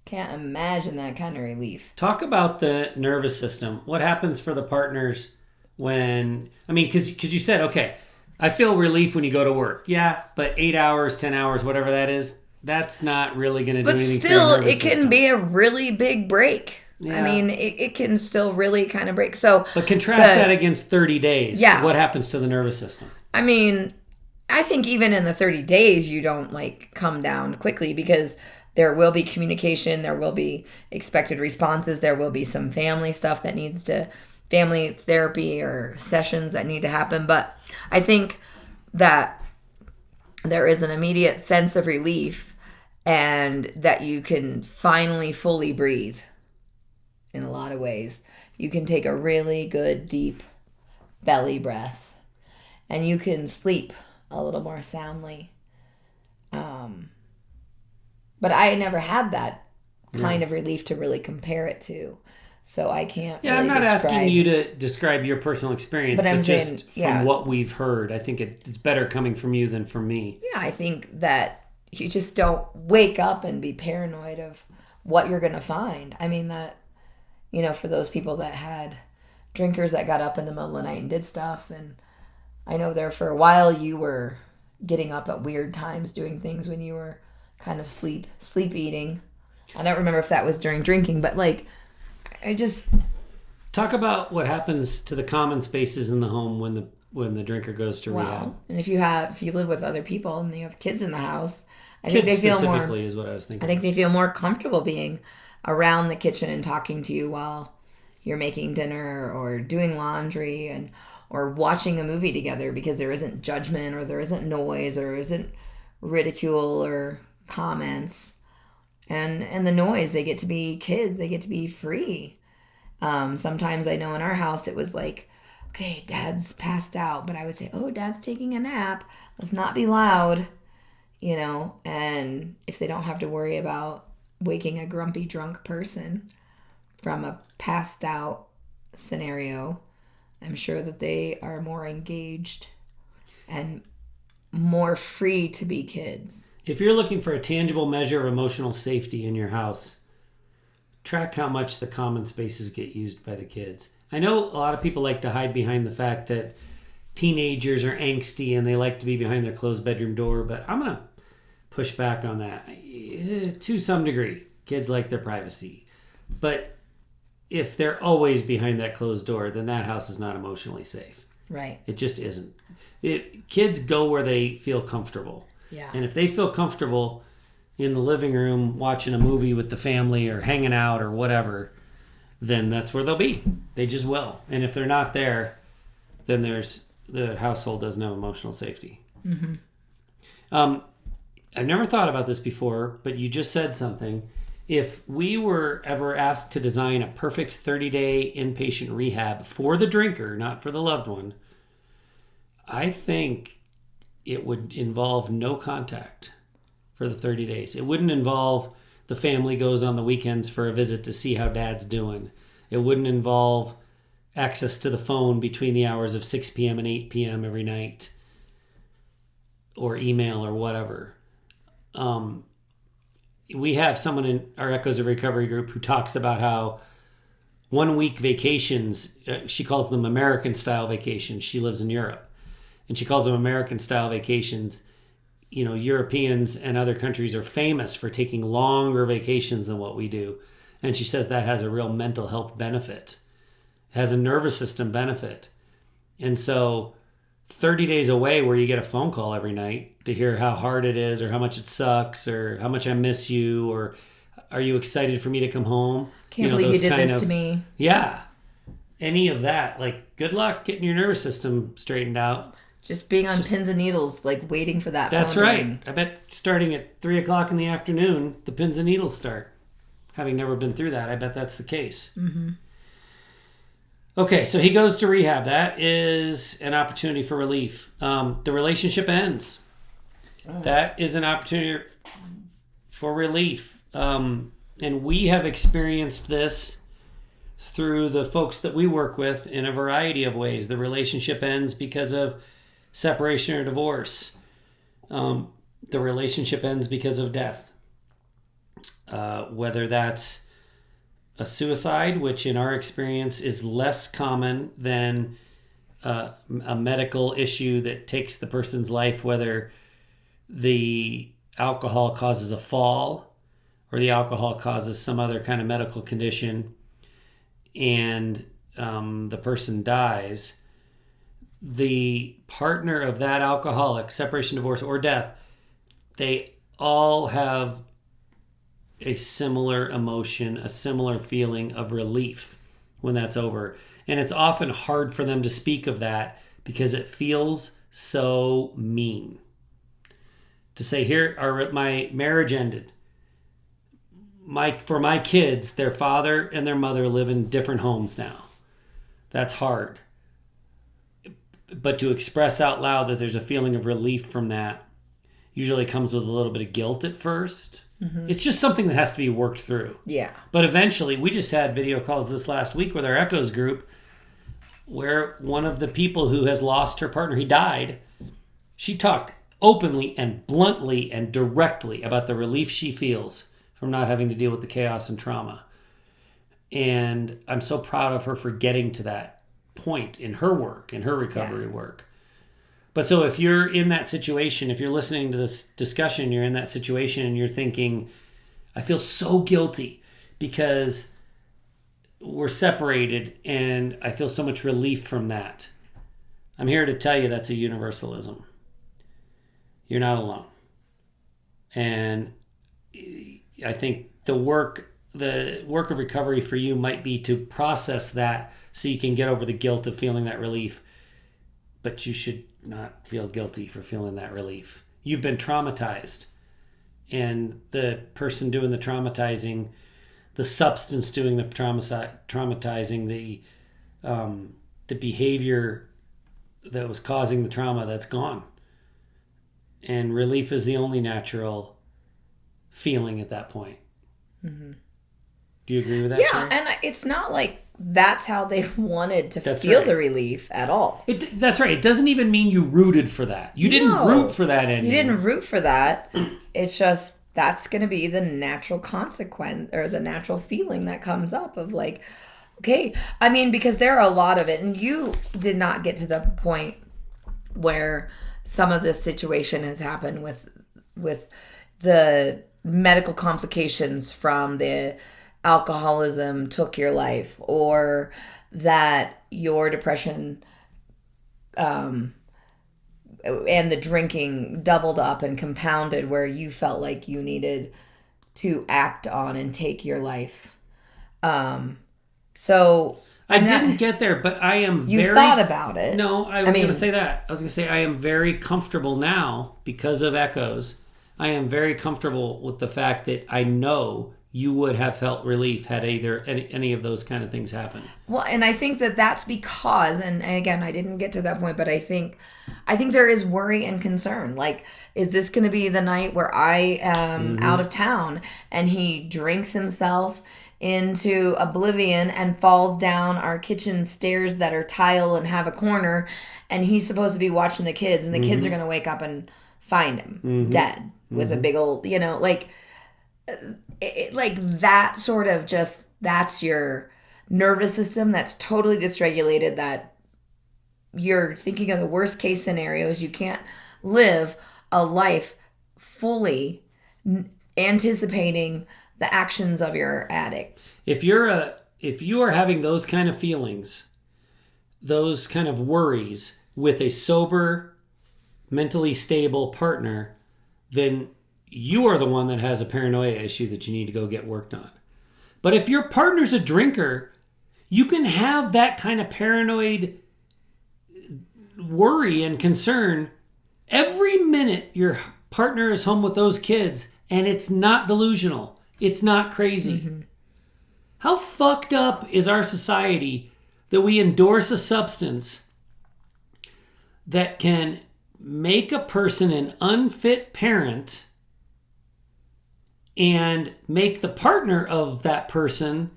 Can't imagine that kind of relief. Talk about the nervous system. What happens for the partners when... because you said, okay, I feel relief when you go to work. Yeah, but 8 hours, 10 hours, whatever that is, that's not really going to do anything for your nervous system. But still, it can be a really big break. Yeah. It can still really kind of break. So, but contrast that against 30 days. Yeah. What happens to the nervous system? I think even in the 30 days, you don't come down quickly because there will be communication. There will be expected responses. There will be some family stuff that family therapy or sessions that need to happen. But I think that there is an immediate sense of relief and that you can finally fully breathe in a lot of ways. You can take a really good, deep belly breath and you can sleep a little more soundly. But I never had that kind of relief to really compare it to. So I can't I'm not asking you to describe your personal experience, but just from what we've heard. I think it's better coming from you than from me. Yeah, I think that you just don't wake up and be paranoid of what you're going to find. For those people that had drinkers that got up in the middle of the night and did stuff. And I know there for a while you were getting up at weird times doing things when you were kind of sleep eating. I don't remember if that was during drinking, but I just... Talk about what happens to the common spaces in the home when the drinker goes to rehab. And if you live with other people and you have kids in the house, I think they feel more... specifically is what I was thinking. I think they feel more comfortable being around the kitchen and talking to you while you're making dinner or doing laundry or watching a movie together because there isn't judgment or there isn't noise or isn't ridicule or comments. And the noise, they get to be kids, they get to be free. Sometimes I know in our house it was okay, Dad's passed out, but I would say, oh, Dad's taking a nap. Let's not be loud, and if they don't have to worry about waking a grumpy drunk person from a passed out scenario, I'm sure that they are more engaged and more free to be kids. If you're looking for a tangible measure of emotional safety in your house, track how much the common spaces get used by the kids. I know a lot of people like to hide behind the fact that teenagers are angsty and they like to be behind their closed bedroom door, but I'm going to push back on that. To some degree, kids like their privacy. But if they're always behind that closed door, then that house is not emotionally safe. Right. It just isn't. Kids go where they feel comfortable. Yeah. And if they feel comfortable in the living room watching a movie with the family or hanging out or whatever, then that's where they'll be. They just will. And if they're not there, then the household doesn't have emotional safety. Mm-hmm. I've never thought about this before, but you just said something. If we were ever asked to design a perfect 30-day inpatient rehab for the drinker, not for the loved one, I think it would involve no contact for the 30 days. It wouldn't involve the family goes on the weekends for a visit to see how dad's doing. It wouldn't involve access to the phone between the hours of 6 p.m. and 8 p.m. every night, or email or whatever. We have someone in our Echoes of Recovery group who talks about how 1 week vacations, she calls them American style vacations. She lives in Europe, and she calls them American style vacations. You know, Europeans and other countries are famous for taking longer vacations than what we do. And she says that has a real mental health benefit, has a nervous system benefit. And so 30 days away where you get a phone call every night to hear how hard it is or how much it sucks or how much I miss you or are you excited for me to come home? Can't believe you did this to me. Yeah. Any of that. Like, good luck getting your nervous system straightened out. Just being on pins and needles, like waiting for that phone That's right. ring. I bet starting at 3 o'clock in the afternoon, the pins and needles start. Having never been through that, I bet that's the case. Mm-hmm. Okay, so he goes to rehab. That is an opportunity for relief. The relationship ends. Oh. That is an opportunity for relief. And we have experienced this through the folks that we work with in a variety of ways. The relationship ends because of separation or divorce. The relationship ends because of death. Whether that's a suicide, which in our experience is less common than a medical issue that takes the person's life, whether the alcohol causes a fall or the alcohol causes some other kind of medical condition and the person dies. The partner of that alcoholic, separation, divorce, or death, they all have a similar emotion, a similar feeling of relief when that's over. And it's often hard for them to speak of that because it feels so mean. To say, here, my marriage ended. For my kids, their father and their mother live in different homes now. That's hard. But to express out loud that there's a feeling of relief from that usually comes with a little bit of guilt at first. Mm-hmm. It's just something that has to be worked through. Yeah. But eventually, we just had video calls this last week with our Echoes group where one of the people who has lost her partner, he died, she talked openly and bluntly and directly about the relief she feels from not having to deal with the chaos and trauma. And I'm so proud of her for getting to that point in her work, in her recovery work. But so if you're in that situation, if you're listening to this discussion, you're in that situation and you're thinking, I feel so guilty because we're separated and I feel so much relief from that. I'm here to tell you that's a universalism. You're not alone. And I think the work of recovery for you might be to process that so you can get over the guilt of feeling that relief. But you should not feel guilty for feeling that relief. You've been traumatized. And the person doing the traumatizing, the substance doing the traumatizing, the behavior that was causing the trauma, that's gone. And relief is the only natural feeling at that point. Mm-hmm. Do you agree with that? Yeah, Sheri? And it's not like that's how they wanted to feel the relief at all. That's right. It doesn't even mean you rooted for that. You didn't root for that ending. You didn't root for that. It's just that's going to be the natural consequence or the natural feeling that comes up of like, Okay. I mean, because there are a lot of it, and you did not get to the point where some of this situation has happened with the medical complications from the alcoholism took your life, or that your depression and the drinking doubled up and compounded where you felt like you needed to act on and take your life. So I didn't get there, but I am you thought about it. No, I was going to say that. I was going to say I am very comfortable now because of Echoes. I am very comfortable with the fact that I know you would have felt relief had either any of those kind of things happened. Well, and I think that that's because, and again, I didn't get to that point, but I think there is worry and concern. Like, is this going to be the night where I am out of town and he drinks himself into oblivion and falls down our kitchen stairs that are tile and have a corner, and he's supposed to be watching the kids, and the kids are going to wake up and find him dead with a big old, like that sort of just, that's your nervous system that's totally dysregulated, that you're thinking of the worst case scenarios. You can't live a life fully anticipating the actions of your addict. If you are having those kind of feelings, those kind of worries with a sober, mentally stable partner, then you are the one that has a paranoia issue that you need to go get worked on. But if your partner's a drinker, you can have that kind of paranoid worry and concern every minute your partner is home with those kids, and it's not delusional. It's not crazy. How fucked up is our society that we endorse a substance that can make a person an unfit parent and make the partner of that person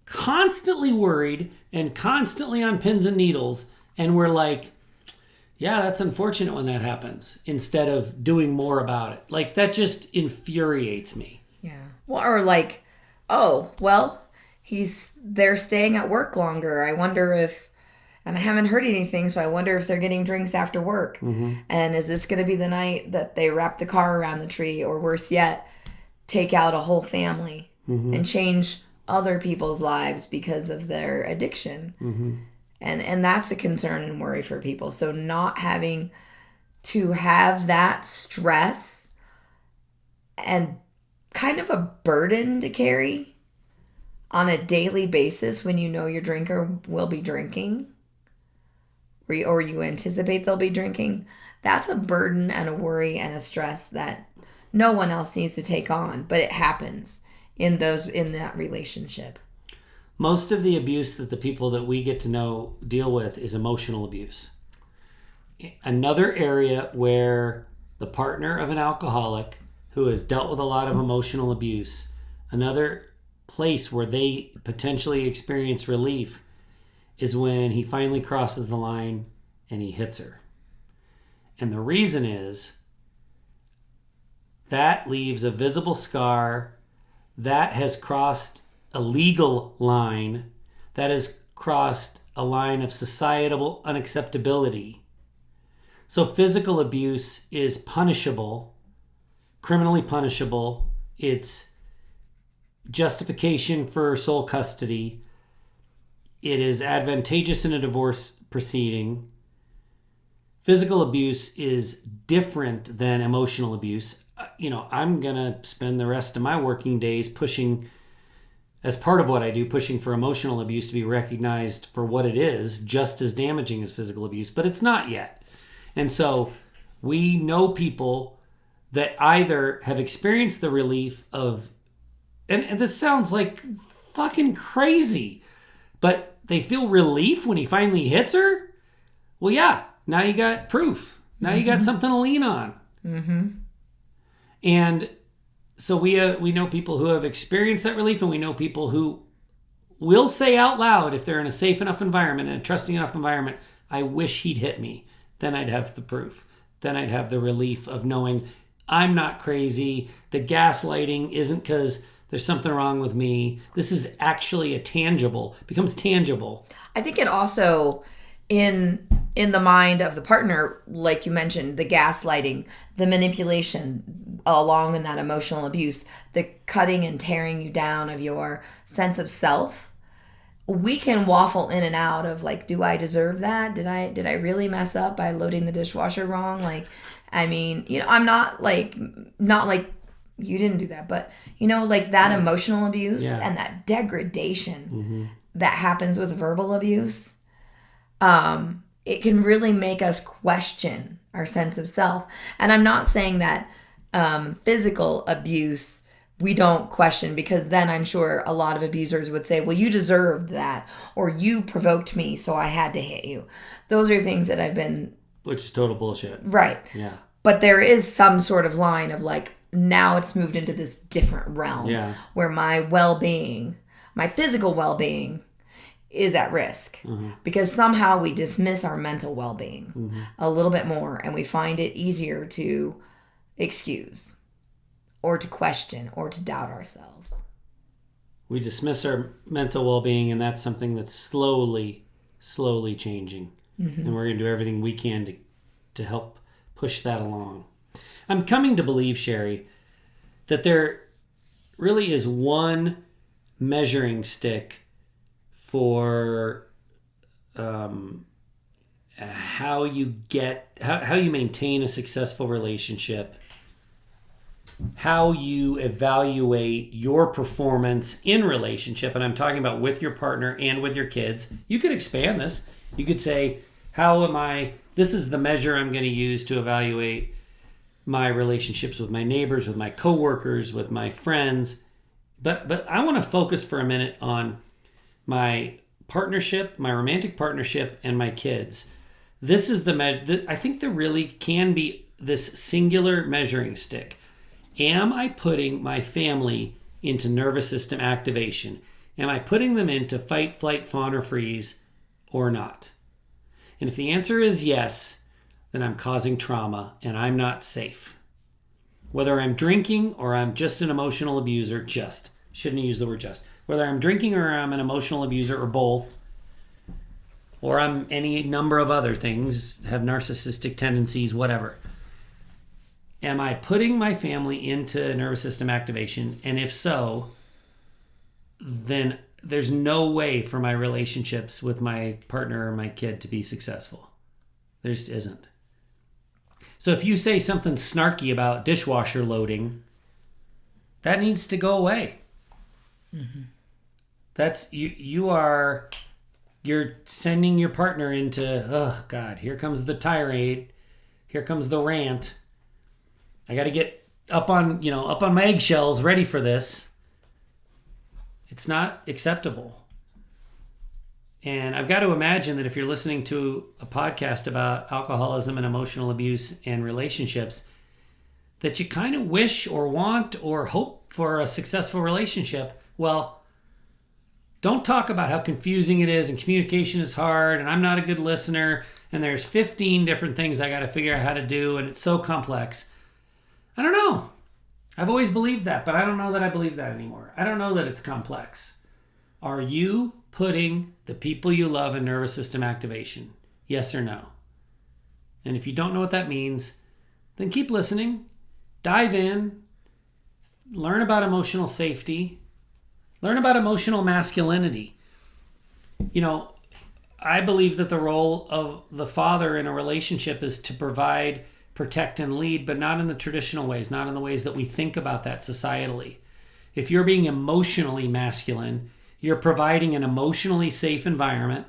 constantly worried and constantly on pins and needles, and we're like, yeah, that's unfortunate when that happens, instead of doing more about it. Like, that just infuriates me. Yeah. Well, or like, oh, well, they're staying at work longer. I wonder if, and I haven't heard anything, so I wonder if they're getting drinks after work. And is this going to be the night that they wrap the car around the tree, or worse yet, take out a whole family and change other people's lives because of their addiction? And that's a concern and worry for people. So not having to have that stress and kind of a burden to carry on a daily basis when you know your drinker will be drinking, or you anticipate they'll be drinking, that's a burden and a worry and a stress that no one else needs to take on, but it happens in that relationship. Most of the abuse that the people that we get to know deal with is emotional abuse. Another area where the partner of an alcoholic who has dealt with a lot of emotional abuse, another place where they potentially experience relief is when he finally crosses the line and he hits her. And the reason is that leaves a visible scar that has crossed a legal line, that has crossed a line of societal unacceptability. So physical abuse is punishable, criminally punishable. It's justification for sole custody. It is advantageous in a divorce proceeding. Physical abuse is different than emotional abuse. I'm going to spend the rest of my working days pushing, as part of what I do, pushing for emotional abuse to be recognized for what it is, just as damaging as physical abuse, but it's not yet. And so we know people that either have experienced the relief of, and this sounds like fucking crazy, but they feel relief when he finally hits her. Well, yeah, now you got proof. Now you got something to lean on. And so we know people who have experienced that relief, and we know people who will say out loud, if they're in a safe enough environment and a trusting enough environment, I wish he'd hit me. Then I'd have the proof. Then I'd have the relief of knowing I'm not crazy. The gaslighting isn't because There's something wrong with me. This is actually becomes tangible. I think it also, in the mind of the partner, like you mentioned, the gaslighting, the manipulation, along in that emotional abuse, the cutting and tearing you down of your sense of self. We can waffle in and out of like, do I deserve that? Did I really mess up by loading the dishwasher wrong? Like, I mean, you know, I'm not like you didn't do that, but you know, like that emotional abuse and that degradation that happens with verbal abuse, it can really make us question our sense of self. And I'm not saying that physical abuse we don't question, because then I'm sure a lot of abusers would say, well, you deserved that, or you provoked me, so I had to hit you. Those are things that I've been... Which is total bullshit. Right. Yeah. But there is some sort of line of like, now it's moved into this different realm where my well-being, my physical well-being is at risk because somehow we dismiss our mental well-being a little bit more, and we find it easier to excuse or to question or to doubt ourselves. We dismiss our mental well-being, and that's something that's slowly changing. And we're going to do everything we can to help push that along. I'm coming to believe, Sheri, that there really is one measuring stick for how you maintain a successful relationship, how you evaluate your performance in relationship, and I'm talking about with your partner and with your kids. You could expand this. You could say, this is the measure I'm going to use to evaluate my relationships with my neighbors, with my coworkers, with my friends. But I want to focus for a minute on my partnership, my romantic partnership, and my kids. This is the measure. I think there really can be this singular measuring stick. Am I putting my family into nervous system activation? Am I putting them into fight, flight, fawn, or freeze, or not? And if the answer is yes, then I'm causing trauma and I'm not safe. Whether I'm drinking or I'm just an emotional abuser, shouldn't use the word just. Whether I'm drinking or I'm an emotional abuser or both, or I'm any number of other things, have narcissistic tendencies, whatever. Am I putting my family into nervous system activation? And if so, then there's no way for my relationships with my partner or my kid to be successful. There just isn't. So if you say something snarky about dishwasher loading, that needs to go away. That's you're sending your partner into, oh God, here comes the tirade, here comes the rant. I got to get up on my eggshells, ready for this. It's not acceptable. And I've got to imagine that if you're listening to a podcast about alcoholism and emotional abuse and relationships, that you kind of wish or want or hope for a successful relationship. Well, don't talk about how confusing it is and communication is hard and I'm not a good listener and there's 15 different things I got to figure out how to do and it's so complex. I don't know. I've always believed that, but I don't know that I believe that anymore. I don't know that it's complex. Are you putting the people you love in nervous system activation? Yes or no? And if you don't know what that means, then keep listening. Dive in. Learn about emotional safety. Learn about emotional masculinity. I believe that the role of the father in a relationship is to provide, protect, and lead, but not in the traditional ways, not in the ways that we think about that societally. If you're being emotionally masculine, you're providing an emotionally safe environment.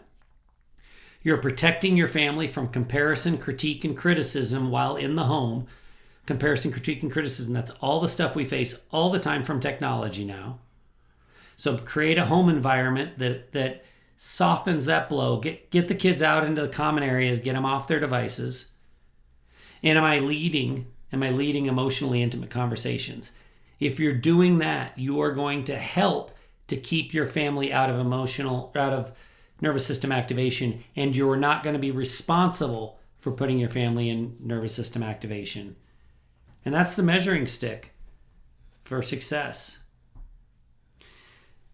You're protecting your family from comparison, critique, and criticism while in the home. Comparison, critique, and criticism, that's all the stuff we face all the time from technology now. So create a home environment that softens that blow. Get the kids out into the common areas, get them off their devices. And am I leading emotionally intimate conversations? If you're doing that, you are going to help to keep your family out of nervous system activation, and you're not going to be responsible for putting your family in nervous system activation. And that's the measuring stick for success.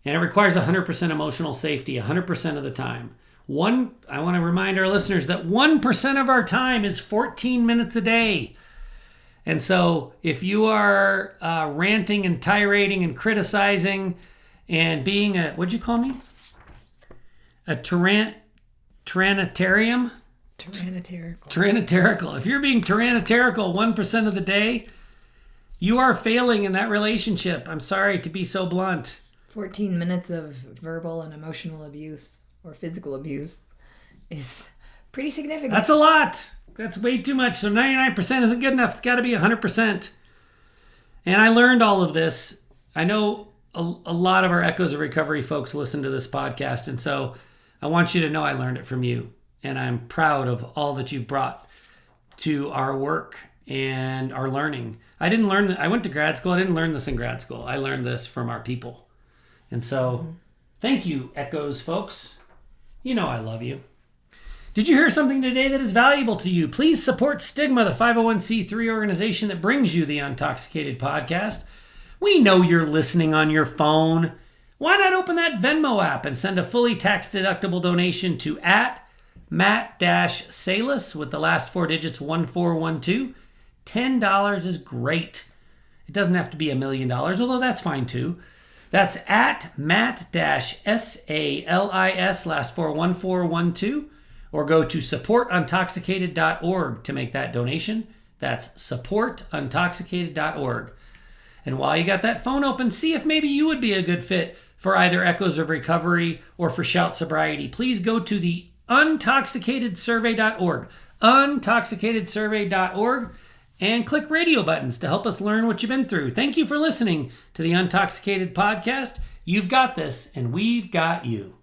And it requires 100% emotional safety 100% of the time. I want to remind our listeners that 1% of our time is 14 minutes a day. And so if you are ranting and tirading and criticizing and being what'd you call me? A tyrannitarium? Tyrannitarical. If you're being tyrannitarical 1% of the day, you are failing in that relationship. I'm sorry to be so blunt. 14 minutes of verbal and emotional abuse or physical abuse is pretty significant. That's a lot. That's way too much. So 99% isn't good enough. It's got to be 100%. And I learned all of this. I know a lot of our Echoes of Recovery folks listen to this podcast. And so I want you to know I learned it from you. And I'm proud of all that you've brought to our work and our learning. I went to grad school. I didn't learn this in grad school. I learned this from our people. And so thank you, Echoes folks. You know I love you. Did you hear something today that is valuable to you? Please support Stigma, the 501c3 organization that brings you the Untoxicated podcast. We know you're listening on your phone. Why not open that Venmo app and send a fully tax-deductible donation to @Matt-Salas with the last 4 digits 1412. $10 is great. It doesn't have to be $1 million, although that's fine too. That's @Matt-Salas, last 4 1412. Or go to supportuntoxicated.org to make that donation. That's supportuntoxicated.org. And while you got that phone open, see if maybe you would be a good fit for either Echoes of Recovery or for Shout Sobriety. Please go to the untoxicatedsurvey.org, untoxicatedsurvey.org, and click radio buttons to help us learn what you've been through. Thank you for listening to the Untoxicated podcast. You've got this, and we've got you.